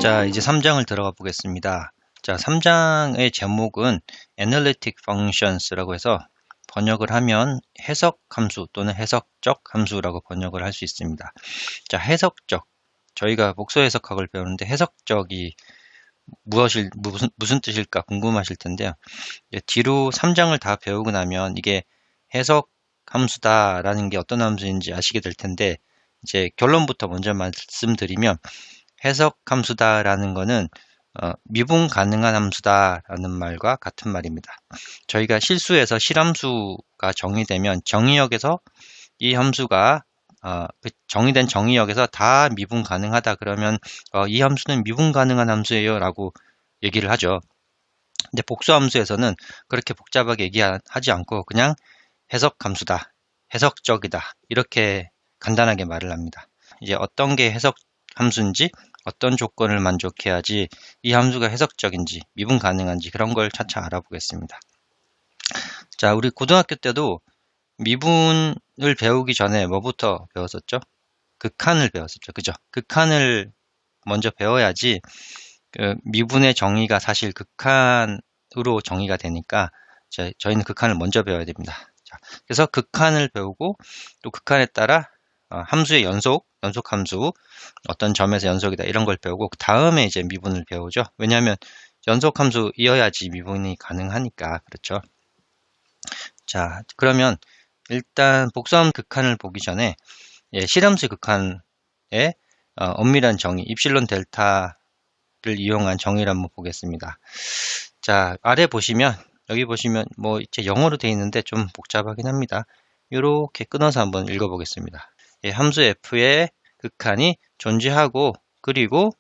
자, 이제 3장을 들어가 보겠습니다. 자, 3장의 제목은 Analytic Functions라고 해서 번역을 하면 해석 함수 또는 해석적 함수라고 번역을 할 수 있습니다. 자, 해석적. 저희가 복수 해석학을 배우는데 해석적이 무슨 뜻일까 궁금하실 텐데요. 뒤로 3장을 다 배우고 나면 이게 해석 함수다라는 게 어떤 함수인지 아시게 될 텐데, 이제 결론부터 먼저 말씀드리면 해석 함수다라는 거는 미분 가능한 함수다라는 말과 같은 말입니다. 저희가 실수해서 실함수가 정의되면 정의역에서 이 함수가 정의된 정의역에서 다 미분 가능하다 그러면 이 함수는 미분 가능한 함수예요 라고 얘기를 하죠. 근데 복수 함수에서는 그렇게 복잡하게 얘기하지 않고 그냥 해석 함수다, 해석적이다 이렇게 간단하게 말을 합니다. 이제 어떤 게 해석 함수인지 어떤 조건을 만족해야지 이 함수가 해석적인지 미분 가능한지 그런 걸 차차 알아보겠습니다. 자, 우리 고등학교 때도 미분을 배우기 전에 뭐부터 배웠었죠? 극한을 배웠었죠. 그죠? 극한을 먼저 배워야지 미분의 정의가 사실 극한으로 정의가 되니까 저희는 극한을 먼저 배워야 됩니다. 자, 그래서 극한을 배우고 또 극한에 따라 함수의 연속 함수, 어떤 점에서 연속이다 이런 걸 배우고 그 다음에 이제 미분을 배우죠. 왜냐하면 연속 함수이어야지 미분이 가능하니까. 그렇죠. 자, 그러면 일단 복수함 극한을 보기 전에 실함수 극한의 엄밀한 정의, 입실론 델타를 이용한 정의를 한번 보겠습니다. 자, 아래 보시면 여기 보시면 뭐 이제 영어로 되어 있는데 좀 복잡하긴 합니다. 이렇게 끊어서 한번 읽어보겠습니다. 함수 f의 극한이 존재하고 그리고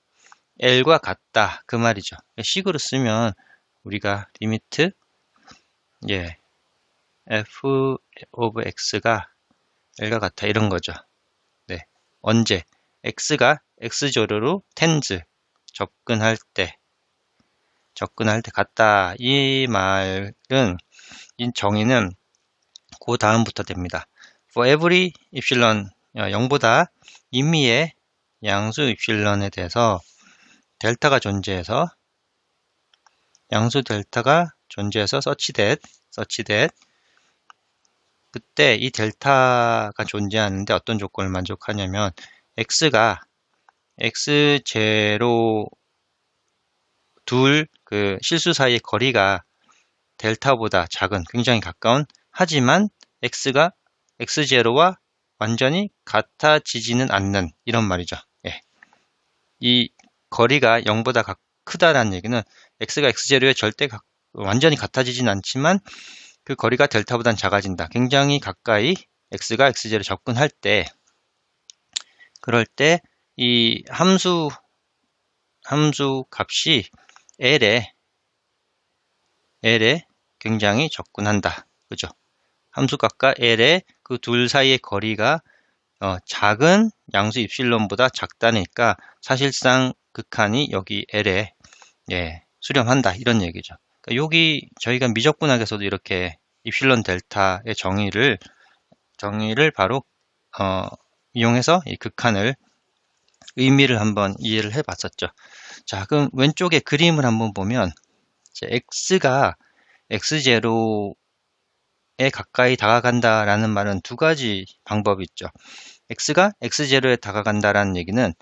L과 같다 그 말이죠. 식으로 쓰면 우리가 리미트 f of x가 L과 같다 이런 거죠. 네, 언제 x가 x제로로 tends 접근할 때 같다 이 말은 이 정의는 그 다음부터 됩니다. For every epsilon 0보다 임의의 양수 입실론에 대해서 델타가 존재해서 양수 델타가 존재해서 such that 그때 이 델타가 존재하는데 어떤 조건을 만족하냐면 x가 x0 둘 그 실수 사이의 거리가 델타보다 작은 굉장히 가까운 하지만 x가 x0와 완전히 같아지지는 않는 이런 말이죠. 이 거리가 0보다 크다라는 얘기는 x가 x0에 절대 완전히 같아지진 않지만 그 거리가 델타보단 작아진다. 굉장히 가까이 x가 x0에 접근할 때 그럴 때 이 함수 값이 L에 굉장히 접근한다. 그죠? 함수값과 L의 그 둘 사이의 거리가 작은 양수 입실론보다 작다니까 사실상 극한이 여기 L에 수렴한다 이런 얘기죠. 그러니까 여기 저희가 미적분학에서도 이렇게 입실론 델타의 정의를 바로 이용해서 이 극한을 의미를 한번 이해를 해 봤었죠. 자, 그럼 왼쪽에 그림을 한번 보면 x가 x0에 가까이 다가간다라는 말은 두 가지 방법이 있죠. x가 x0에 다가간다라는 얘기는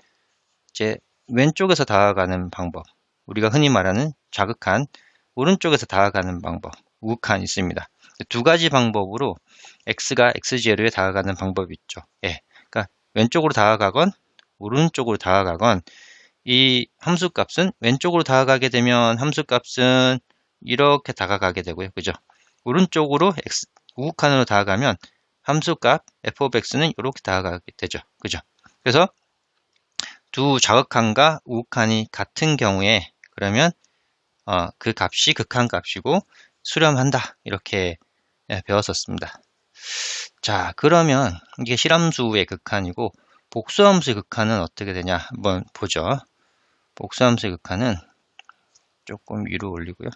이제 왼쪽에서 다가가는 방법, 우리가 흔히 말하는 좌극한, 오른쪽에서 다가가는 방법, 우극한 있습니다. 두 가지 방법으로 x가 x0에 다가가는 방법이 있죠. 그러니까 왼쪽으로 다가가건 오른쪽으로 다가가건 이 함수값은 왼쪽으로 다가가게 되면 함수값은 이렇게 다가가게 되고요. 그죠? 오른쪽으로 우극한으로 다가가면 함수값 f of x는 이렇게 다가가게 되죠. 그죠? 그래서 두 좌극한과 우극한이 같은 경우에 그러면 그 값이 극한 값이고 수렴한다. 이렇게 배웠었습니다. 자, 그러면 이게 실함수의 극한이고 복수함수의 극한은 어떻게 되냐 한번 보죠. 복수함수의 극한은 조금 위로 올리고요.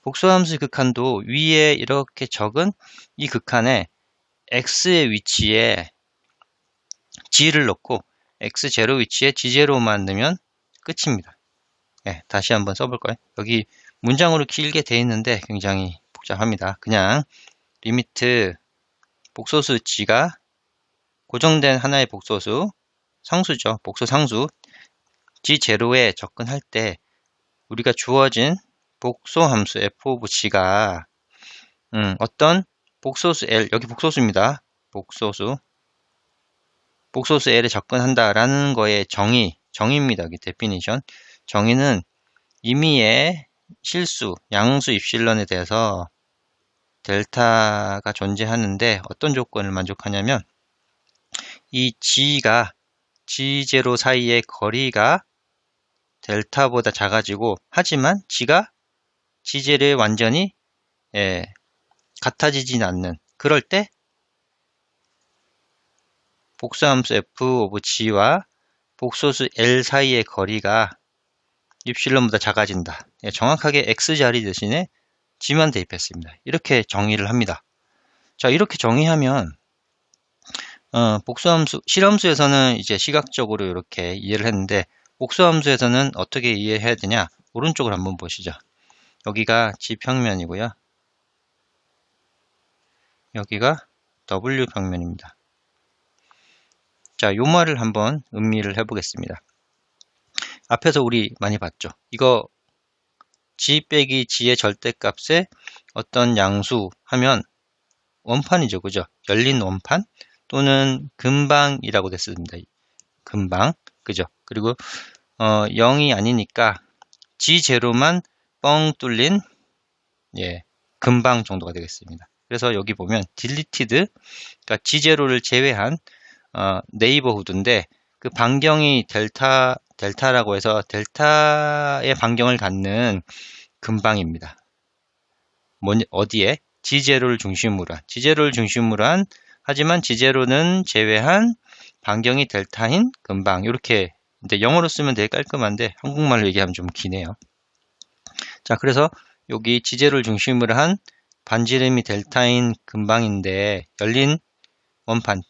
복수함수의 극한도 위에 이렇게 적은 이 극한에 x의 위치에 g를 넣고 x0 위치에 g0만 넣으면 끝입니다. 네, 다시 한번 써볼까요? 여기 문장으로 길게 돼 있는데 굉장히 복잡합니다. 그냥 리미트 복소수 g가 고정된 하나의 복소수 상수죠. 복소 상수 g0에 접근할 때 우리가 주어진 복소 함수 f of g가 어떤 복소수 L, 여기 복소수입니다. 복소수 L에 접근한다라는 거의 정의입니다. 여기 데피니션. 정의는 임의의 실수, 양수 입실론에 대해서 델타가 존재하는데 어떤 조건을 만족하냐면 이 G가 G0 사이의 거리가 델타보다 작아지고 하지만 G가 G0에 완전히 같아지진 않는 그럴 때 복수함수 f of g와 복소수 L 사이의 거리가 입실론보다 작아진다. 정확하게 x 자리 대신에 g만 대입했습니다. 이렇게 정의를 합니다. 자, 이렇게 정의하면 복수함수 실함수에서는 이제 시각적으로 이렇게 이해를 했는데 복수함수에서는 어떻게 이해해야 되냐? 오른쪽을 한번 보시죠. 여기가 g 평면이고요. 여기가 w 평면입니다. 자, 요 말을 한번 음미를 해보겠습니다. 앞에서 우리 많이 봤죠. 이거 g 빼기 g의 절대값에 어떤 양수 하면 원판이죠. 그죠? 열린 원판 또는 근방이라고 됐습니다. 근방. 그죠? 그리고 0이 아니니까 g0만 뻥 뚫린 근방 정도가 되겠습니다. 그래서 여기 보면 deleted, 그러니까 g0를 제외한 네이버후드인데 그 반경이 델타라고 해서 델타의 반경을 갖는 근방입니다. 어디에? G0를 중심으로 한 하지만 G0는 제외한 반경이 델타인 근방. 이렇게 이제 영어로 쓰면 되게 깔끔한데 한국말로 얘기하면 좀 기네요. 자, 그래서 여기 G0를 중심으로 한 반지름이 델타인 근방인데 열린 원판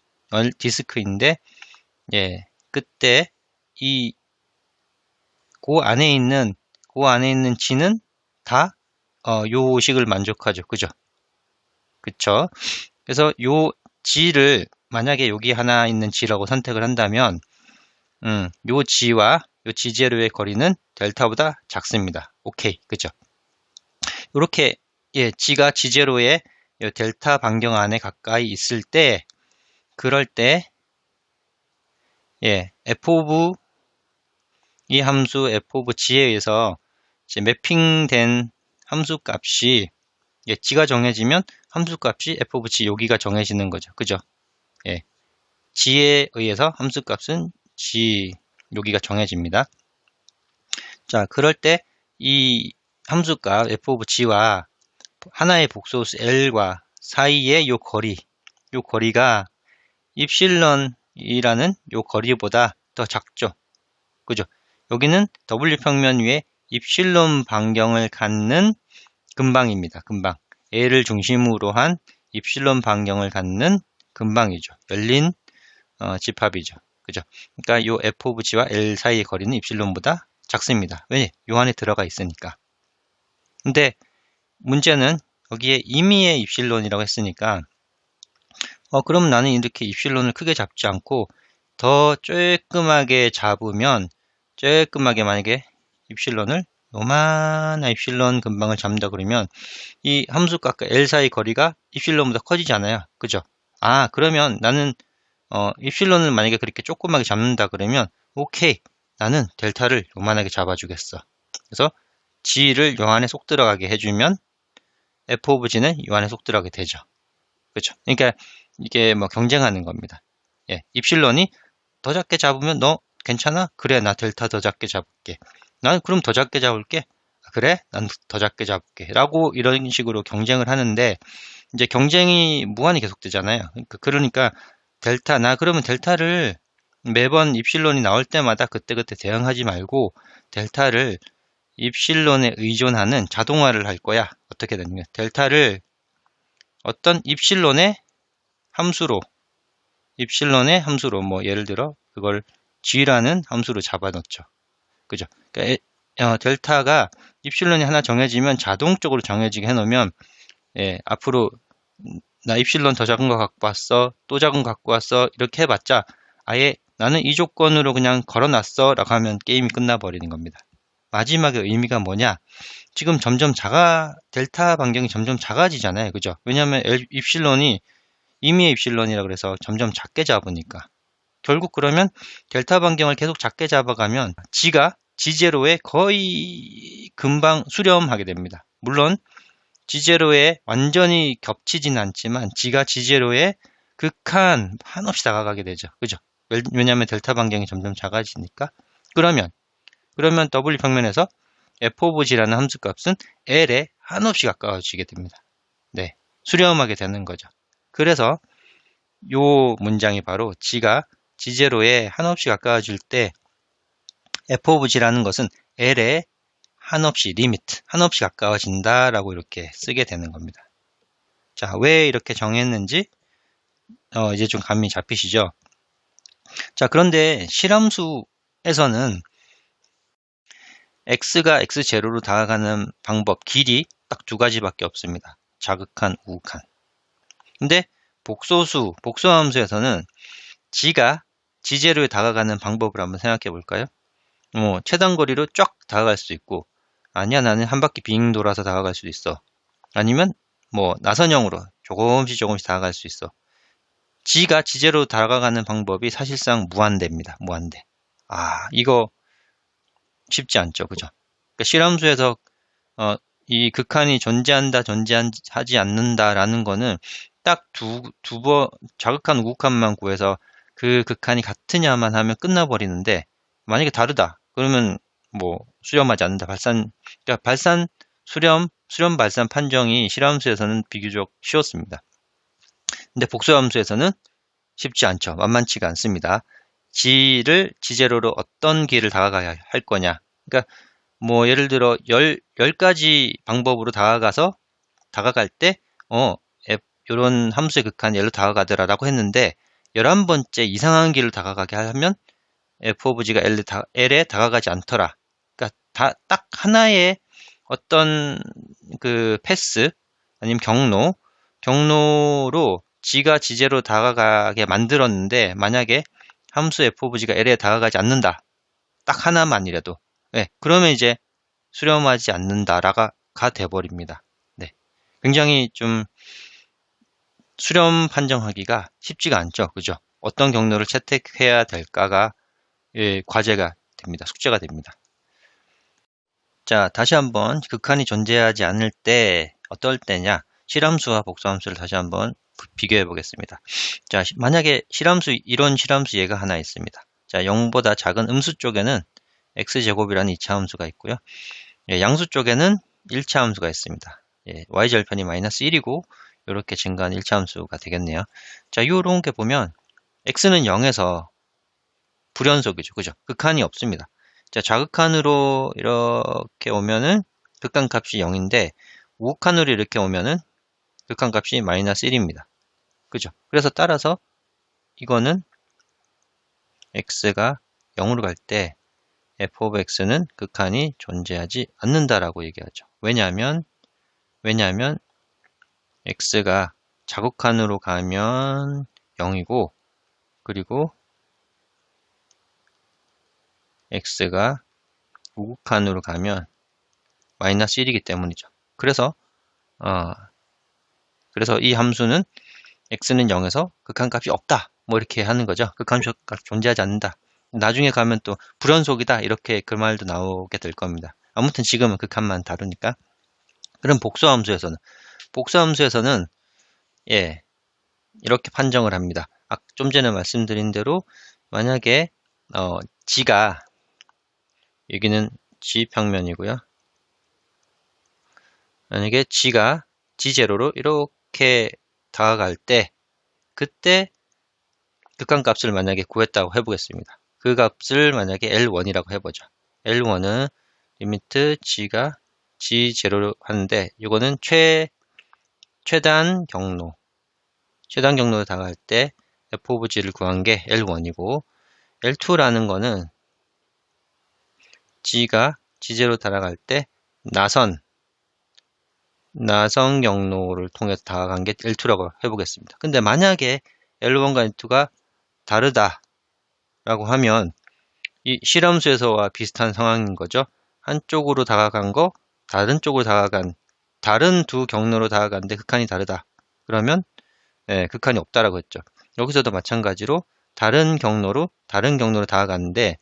디스크인데 그때 그 안에 있는 G는 다 요 식을 만족하죠. 그죠? 그쵸? 그래서 요 G를 만약에 여기 하나 있는 G라고 선택을 한다면 요 G와 요 G0의 거리는 델타보다 작습니다. 오케이. 그죠? 이렇게 G가 G0의 델타 반경 안에 가까이 있을 때 그럴 때 f of 이 함수 f of g에 의해서 이제 매핑된 함수 값이 g가 정해지면 함수 값이 f of g 여기가 정해지는 거죠. 그죠? g에 의해서 함수 값은 g 여기가 정해집니다. 자, 그럴 때 이 함수 값 f of g와 하나의 복소수 L과 사이의 요 거리가 입실론이라는 요 거리보다 더 작죠. 그죠? 여기는 W 평면 위에 입실론 반경을 갖는 근방입니다. 근방. L을 중심으로 한 입실론 반경을 갖는 근방이죠. 열린 집합이죠. 그죠? 그러니까 요 F of G와 L 사이의 거리는 입실론보다 작습니다. 왜? 요 안에 들어가 있으니까. 근데 문제는 여기에 임의의 입실론이라고 했으니까 그럼 나는 이렇게 입실론을 크게 잡지 않고 더 조그맣게 잡으면 만약에 입실론을 요만한 입실론 근방을 잡는다 그러면 이 함수값과 L 사이 거리가 입실론보다 커지잖아요. 그죠? 그러면 나는 입실론을 만약에 그렇게 조그맣게 잡는다 그러면 오케이, 나는 델타를 요만하게 잡아주겠어. 그래서 G를 요 안에 쏙 들어가게 해주면 F of G는 요 안에 속 들어가게 되죠. 그죠? 그러니까 이게 뭐 경쟁하는 겁니다. 입실론이 더 작게 잡으면 너 괜찮아? 그래, 나 델타 더 작게 잡을게. 난 그럼 더 작게 잡을게. 그래? 난 더 작게 잡을게. 라고 이런 식으로 경쟁을 하는데 이제 경쟁이 무한히 계속되잖아요. 그러니까 나 그러면 델타를 매번 입실론이 나올 때마다 그때그때 대응하지 말고 델타를 입실론에 의존하는 자동화를 할 거야. 어떻게 되냐면 델타를 어떤 입실론의 함수로 뭐 예를 들어 그걸 g라는 함수로 잡아놓죠. 그죠? 그러니까 델타가 입실론이 하나 정해지면 자동적으로 정해지게 해놓으면, 예, 앞으로 나 입실론 더 작은 거 갖고 왔어, 또 작은 거 갖고 왔어, 이렇게 해봤자 아예 나는 이 조건으로 그냥 걸어놨어 라고 하면 게임이 끝나버리는 겁니다. 마지막에 의미가 뭐냐? 지금 점점 델타 반경이 점점 작아지잖아요. 그죠? 왜냐하면 입실론이 임의의 입실론이라 그래서 점점 작게 잡으니까. 결국 그러면 델타 반경을 계속 작게 잡아가면 g가 g0에 거의 금방 수렴하게 됩니다. 물론 g0에 완전히 겹치진 않지만 g가 g0에 극한 한없이 다가가게 되죠. 그죠? 왜냐하면 델타 반경이 점점 작아지니까. 그러면 W 평면에서 f of g라는 함수 값은 l에 한없이 가까워지게 됩니다. 네, 수렴하게 되는 거죠. 그래서 요 문장이 바로 g가 g0에 한없이 가까워질 때 f of g라는 것은 l에 한없이 리미트, 한없이 가까워진다 라고 이렇게 쓰게 되는 겁니다. 자, 왜 이렇게 정했는지 이제 좀 감이 잡히시죠? 자, 그런데 실함수에서는 x가 x0로 다가가는 방법, 길이 딱 두 가지밖에 없습니다. 자극한, 우극한. 근데 복소함수에서는 g가 g0에 다가가는 방법을 한번 생각해 볼까요? 최단거리로 쫙 다가갈 수 있고, 아니야, 나는 한 바퀴 빙 돌아서 다가갈 수도 있어. 아니면 나선형으로 조금씩 다가갈 수 있어. g가 g0로 다가가는 방법이 사실상 무한대입니다. 무한대. 이거 쉽지 않죠. 그죠? 그러니까 실함수에서 이 극한이 존재하지 않는다라는 거는 딱 두 번 자극한 우극한만 구해서 그 극한이 같으냐만 하면 끝나버리는데, 만약에 다르다 그러면 수렴하지 않는다. 그러니까 수렴 발산 판정이 실함수에서는 비교적 쉬웠습니다. 근데 복소함수에서는 쉽지 않죠. 만만치가 않습니다. g를 g0로 어떤 길을 다가가야 할 거냐. 그러니까 예를 들어 10가지 방법으로 다가갈 때 이런 함수의 극한 얘로 다가가더라라고 했는데 11번째 이상한 길을 다가가게 하면 f of g가 l에 다가가지 않더라. 그러니까 딱 하나의 어떤 그 패스 아니면 경로로 g가 g0로 다가가게 만들었는데, 만약에 함수 f of g가 l에 다가가지 않는다. 딱 하나만이라도. 네, 그러면 이제 수렴하지 않는다라가 돼버립니다. 네. 굉장히 좀 수렴 판정하기가 쉽지가 않죠. 그죠? 어떤 경로를 채택해야 될까가 과제가 됩니다. 숙제가 됩니다. 자, 다시 한번 극한이 존재하지 않을 때 어떨 때냐? 실함수와 복소함수를 다시 한번 비교해 보겠습니다. 자, 만약에 이런 실함수 예가 하나 있습니다. 자, 0보다 작은 음수 쪽에는 x제곱이라는 2차 함수가 있고요. 양수 쪽에는 1차 함수가 있습니다. y절편이 마이너스 1이고 이렇게 증가한 1차 함수가 되겠네요. 자, 요런 게 보면 x는 0에서 불연속이죠. 그죠? 극한이 없습니다. 자, 좌극한으로 이렇게 오면은 극한값이 0인데 우극한으로 이렇게 오면은 극한값이 마이너스 1입니다. 그죠? 그래서 따라서 이거는 x가 0으로 갈 때 f of x는 극한이 존재하지 않는다라고 얘기하죠. 왜냐하면 x가 자극한으로 가면 0이고, 그리고 x가 우극한으로 가면 마이너스 1이기 때문이죠. 그래서 이 함수는 x는 0에서 극한값이 없다. 이렇게 하는 거죠. 극한값이 존재하지 않는다. 나중에 가면 또 불연속이다. 이렇게 그 말도 나오게 될 겁니다. 아무튼 지금은 극한만 다루니까. 그럼 복소함수에서는 이렇게 판정을 합니다. 좀 전에 말씀드린 대로 만약에 g가, 여기는 g 평면이고요. 만약에 g가 g0로 이렇게 다가갈 때, 그때 극한값을 만약에 구했다고 해보겠습니다. 그 값을 만약에 L1이라고 해보죠. L1은 리미트 g가 g0로 하는데, 이거는 최단 경로로 다가갈 때 f of g를 구한 게 L1이고, L2라는 거는 G가 G0 달아갈 때 나선 경로를 통해서 다가간 게 L2라고 해보겠습니다. 근데 만약에 L1과 L2가 다르다라고 하면 이 실함수에서와 비슷한 상황인 거죠. 한쪽으로 다가간 거, 다른 쪽으로 다가간, 다른 두 경로로 다가갔는데 극한이 다르다. 그러면 극한이 없다라고 했죠. 여기서도 마찬가지로 다른 경로로 다가갔는데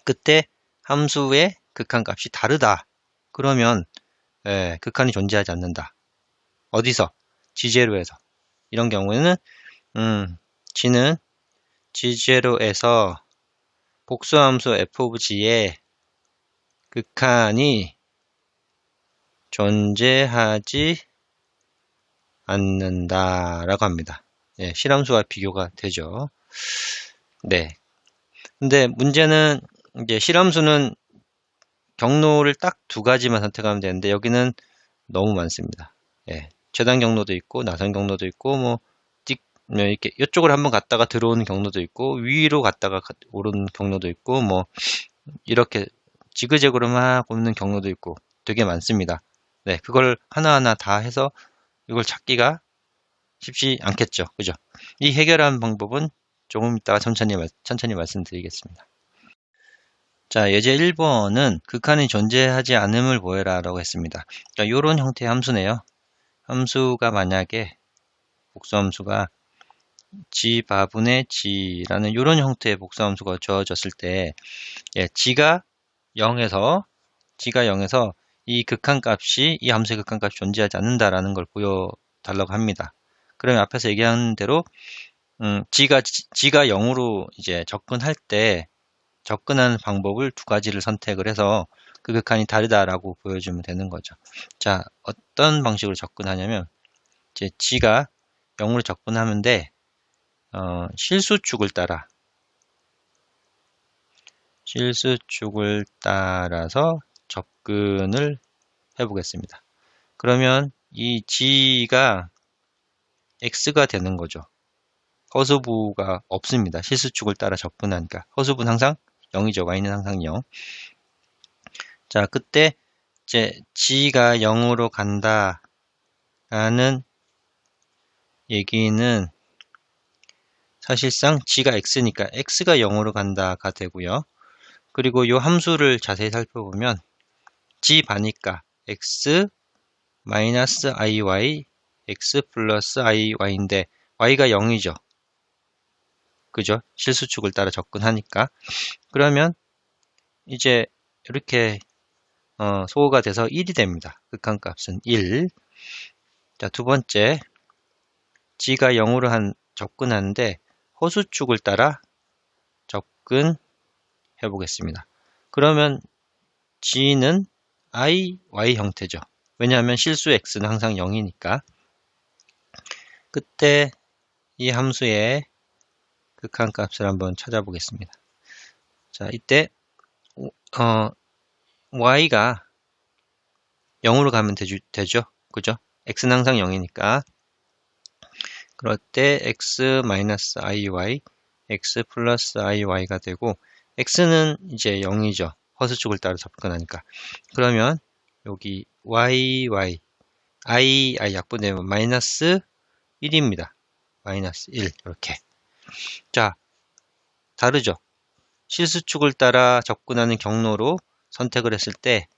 그때 함수의 극한값이 다르다. 그러면 극한이 존재하지 않는다. 어디서? G0에서. 이런 경우에는 G는 G0에서 복수함수 f of g의 극한이 존재하지 않는다라고 합니다. 실함수와 비교가 되죠. 네. 근데 문제는 이제 실함수는 경로를 딱 두 가지만 선택하면 되는데 여기는 너무 많습니다. 최단 경로도 있고 나선 경로도 있고 뭐 이렇게 이쪽으로 한번 갔다가 들어오는 경로도 있고 위로 갔다가 오르는 경로도 있고 뭐 이렇게 지그재그로 막 오는 경로도 있고 되게 많습니다. 그걸 하나하나 다 해서 이걸 찾기가 쉽지 않겠죠. 그죠? 이 해결하는 방법은 조금 이따가 천천히 말씀드리겠습니다. 자, 예제 1번은 극한이 존재하지 않음을 보여라 라고 했습니다. 그러니까 이런 형태의 함수네요. 함수가 만약에 복수함수가 G바분의 G라는 이런 형태의 복수함수가 주어졌을 때 G가 0에서 이 극한값이 이 함수의 극한값이 존재하지 않는다라는 걸 보여달라고 합니다. 그러면 앞에서 얘기한 대로 G가 0으로 이제 접근할 때 접근하는 방법을 두 가지를 선택을 해서 그 극한이 다르다라고 보여주면 되는 거죠. 자, 어떤 방식으로 접근하냐면 이제 G가 0으로 접근하는데 실수축을 따라서 접근을 해보겠습니다. 그러면 이 G가 X가 되는 거죠. 허수부가 없습니다. 실수축을 따라 접근하니까. 허수부는 항상 0이죠. Y는 항상 0. 자, 그때 이제 G가 0으로 간다라는 얘기는 사실상 G가 X니까 X가 0으로 간다가 되고요. 그리고 이 함수를 자세히 살펴보면 G 반이니까 X 마이너스 IY X 플러스 IY인데 Y가 0이죠. 그죠? 실수축을 따라 접근하니까. 그러면 이제 이렇게 소호가 돼서 1이 됩니다. 극한값은 1. 자, 두 번째 G가 0으로 접근하는데 허수축을 따라 접근해 보겠습니다. 그러면 G는 IY 형태죠. 왜냐하면 실수 X는 항상 0이니까. 그때 이 함수의 극한값을 한번 찾아보겠습니다. 자, 이때 Y가 0으로 가면 되죠. 그죠? X는 항상 0이니까. 그럴 때 X 마이너스 IY, X 플러스 IY가 되고 X는 이제 0이죠. 허수축을 따라 접근하니까. 그러면 여기 YY, I 약분되면 마이너스 1입니다. 마이너스 1 이렇게. 자, 다르죠? 실수축을 따라 접근하는 경로로 선택을 했을 때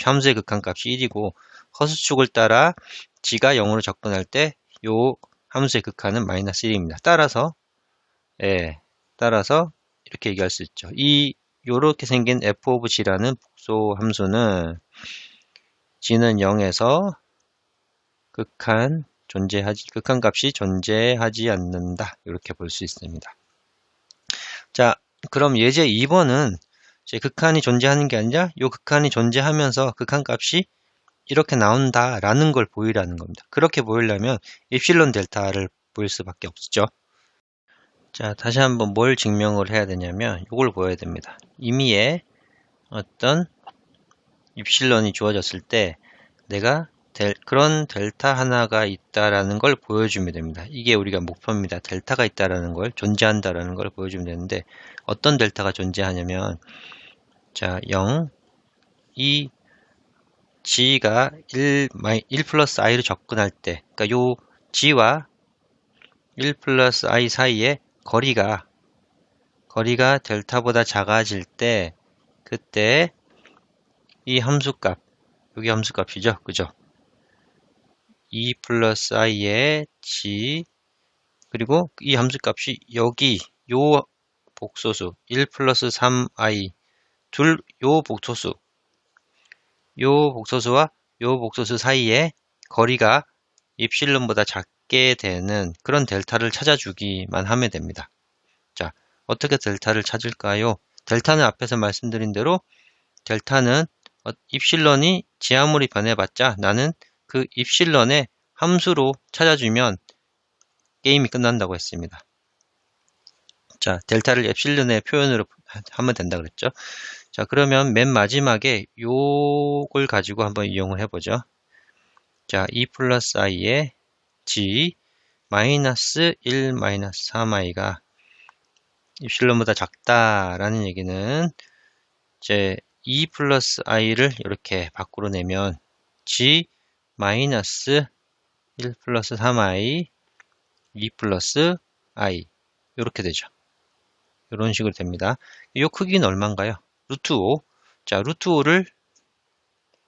함수의 극한값이 1이고 허수축을 따라 G가 0으로 접근할 때 요 함수의 극한은 마이너스 1입니다. 따라서 이렇게 얘기할 수 있죠. 요렇게 생긴 f of g라는 복소 함수는 g는 0에서 극한값이 존재하지 않는다. 이렇게 볼 수 있습니다. 자, 그럼 예제 2번은 이제 극한이 존재하는 게 아니라 요 극한이 존재하면서 극한값이 이렇게 나온다라는 걸 보이라는 겁니다. 그렇게 보이려면 입실론 델타를 보일 수밖에 없죠. 자, 다시 한번 뭘 증명을 해야 되냐면 이걸 보여야 됩니다. 임의의 어떤 입실론이 주어졌을 때 내가 그런 델타 하나가 있다라는 걸 보여주면 됩니다. 이게 우리가 목표입니다. 델타가 있다라는 걸, 존재한다라는 걸 보여주면 되는데, 어떤 델타가 존재하냐면, 자, 0, 이 g가 1 플러스 i로 접근할 때, 그러니까 요 g와 1 플러스 i 사이에 거리가 델타보다 작아질 때, 그때 이 함수값, 여기 함수값이죠, 그죠? 2 플러스 i의 g, 그리고 이 함수값이 여기 요 복소수 1 플러스 3i 요 복소수와 요 복소수 사이에 거리가 입실론보다 작게 되는 그런 델타를 찾아주기만 하면 됩니다. 자, 어떻게 델타를 찾을까요? 델타는 앞에서 말씀드린 대로 델타는 입실론이 지하물이 변해봤자 나는 그 입실론의 함수로 찾아주면 게임이 끝난다고 했습니다. 자, 델타를 엡실론의 표현으로 하면 된다 그랬죠. 자, 그러면 맨 마지막에 요걸 가지고 한번 이용을 해보죠. 자, 2 플러스 i의 g 마이너스 1 마이너스 3i가 입실론보다 작다라는 얘기는 이제 2 플러스 i를 이렇게 밖으로 내면 g 마이너스 1 플러스 3i 2 플러스 i 이렇게 되죠. 이런 식으로 됩니다. 이 크기는 얼마인가요? 루트 5. 자, 루트 5를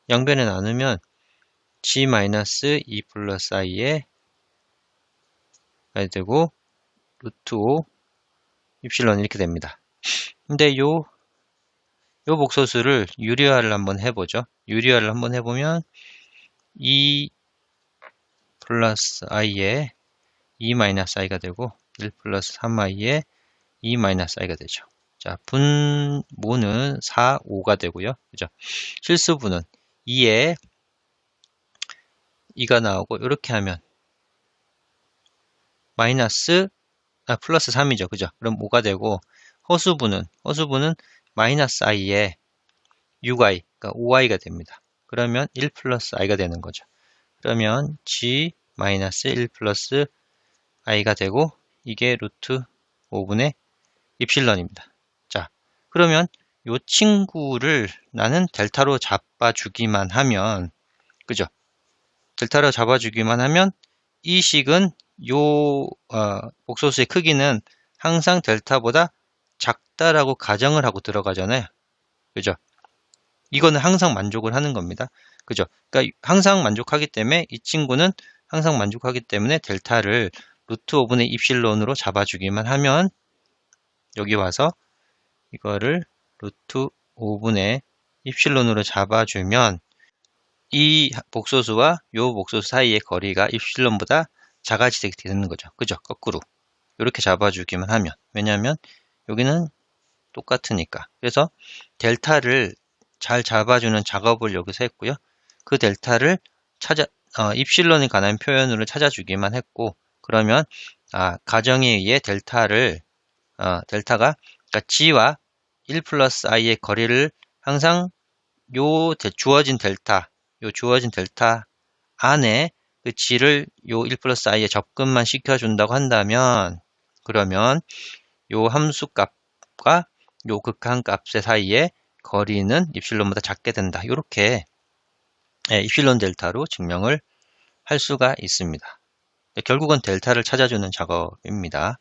양변에 나누면 g 마이너스 2 플러스 i에 되고 루트 5 입실론 이렇게 됩니다. 근데 요 복소수를 유리화를 한번 해보죠. 유리화를 한번 해보면 2 플러스 i에 2 마이너스 i가 되고 1 플러스 3i에 2 마이너스 i가 되죠. 자, 분모는 4, 5가 되고요. 그죠? 실수분은 2에 2가 나오고 이렇게 하면 플러스 3이죠. 그죠? 그럼 5가 되고 허수분은 마이너스 i에 6i, 그러니까 5i가 됩니다. 그러면 1 플러스 i가 되는 거죠. 그러면 g 마이너스 1 플러스 i가 되고 이게 루트 5분의 입실론입니다. 자, 그러면 이 친구를 나는 델타로 잡아주기만 하면, 그죠? 델타로 잡아주기만 하면 이 식은 복소수의 크기는 항상 델타보다 작다라고 가정을 하고 들어가잖아요. 그죠? 이거는 항상 만족을 하는 겁니다. 그죠? 그러니까 항상 만족하기 때문에 이 친구는 항상 만족하기 때문에 델타를 루트 5분의 입실론으로 잡아주기만 하면 여기 와서 이거를 루트 5분의 입실론으로 잡아주면 이 복소수와 이 복소수 사이의 거리가 입실론보다 작아지게 되는 거죠. 그죠? 거꾸로 이렇게 잡아주기만 하면, 왜냐하면 여기는 똑같으니까. 그래서 델타를 잘 잡아주는 작업을 여기서 했고요. 그 델타를 입실론에 관한 표현으로 찾아주기만 했고, 그러면 가정에 의해 델타가 그러니까 g와 1 플러스 i의 거리를 항상 주어진 델타 안에 그 g를 요 1 플러스 i에 접근만 시켜준다고 한다면, 그러면 요 함수값과 요 극한값의 사이에 거리는 입실론보다 작게 된다. 이렇게 입실론 델타로 증명을 할 수가 있습니다. 결국은 델타를 찾아주는 작업입니다.